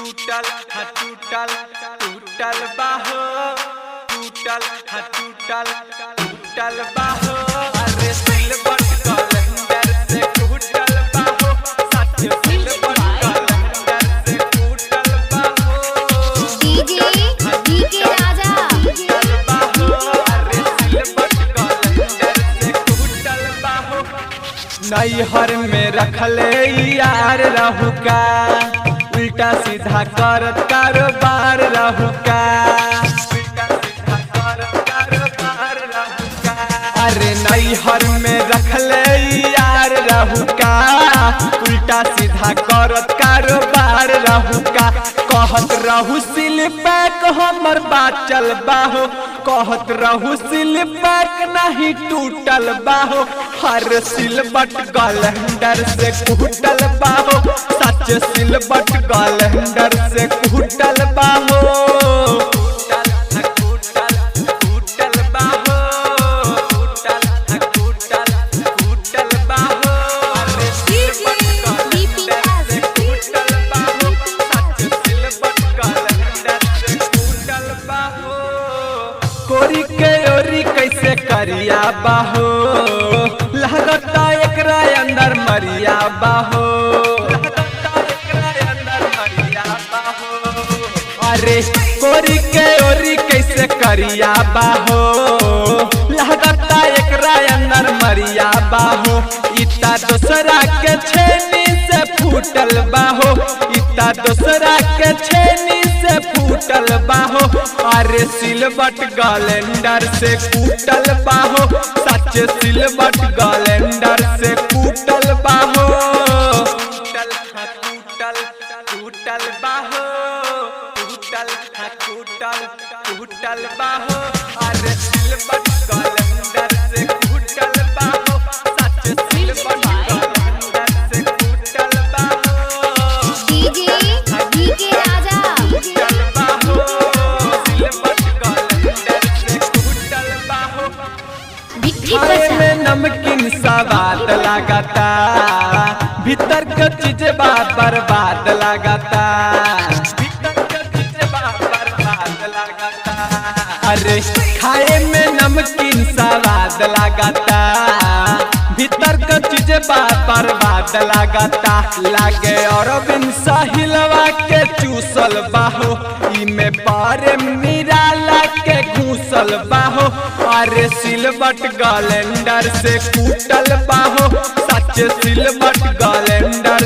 टूटल हा टूटल टूटल बाहो टूटल हा टूटल टूटल बाहो अरे सिलवट कैलेंडर से टूटल बाहो सच सिलवट कैलेंडर से टूटल बाहो डीजे राजा टूटल बाहो अरे सिलवट कैलेंडर से टूटल बाहो नैहर में रखले यार रहू का उल्टा सीधा करत कारोबार रहू का उल्टा सीधा करत कारोबार रहू का अरे नैहर में रखले यार रहू का उल्टा सीधा करत कारोबार रहू का कहत रहू सिल पैक हमर बाचल बाहो कहत रहू सिल पैक नहीं टूटल बाहो हर सिलबट कैलेंडर से टूटल बाहो सच सिलबट कैलेंडर से टूटल बाहो टूटल बाहो टूटल बाहो अरे सिलबट कैलेंडर से टूटल बाहो सच सिलबट कैलेंडर से टूटल बाहो कोरी के ओरी कैसे करिया बाहो लगता एकरा अंदर मरिया बाहो लगता एकरा अंदर मरिया बाहो अरे कोरी के ओरी कैसे करिया बाहो लगता एकरा अंदर मरिया बाहो इता दूसरा के छेनी से फूटल बाहो इता दूसरा के छेनी से फूटल बाहो अरे सिलबट कैलेंडर से फूटल बाहो सच सिलबट कैलेंडर से फूटल बाहो टूटल बाहो टूटल बाहो अरे सिलबट कैलेंडर से फूटल बाहो सच सिलबट कैलेंडर से फूटल बाहो डीजे राजा टूटल बाहो सिलबट कैलेंडर से टूटल बाहो खाए में नमकीन स्वाद लगाता भीतर का चीज बर्बाद लगाता भीतर का चीज बर्बाद लगाता अरे खाए में नमकीन स्वाद लगाता भीतर का चीज बर्बाद लगाता लागे और बिन साहिलवा के चूसल बाहो इमे पारे निराला के घूसल बाहो अरे सिलबट कैलेंडर से टूटल बाहो सच सिलबट कैलेंडर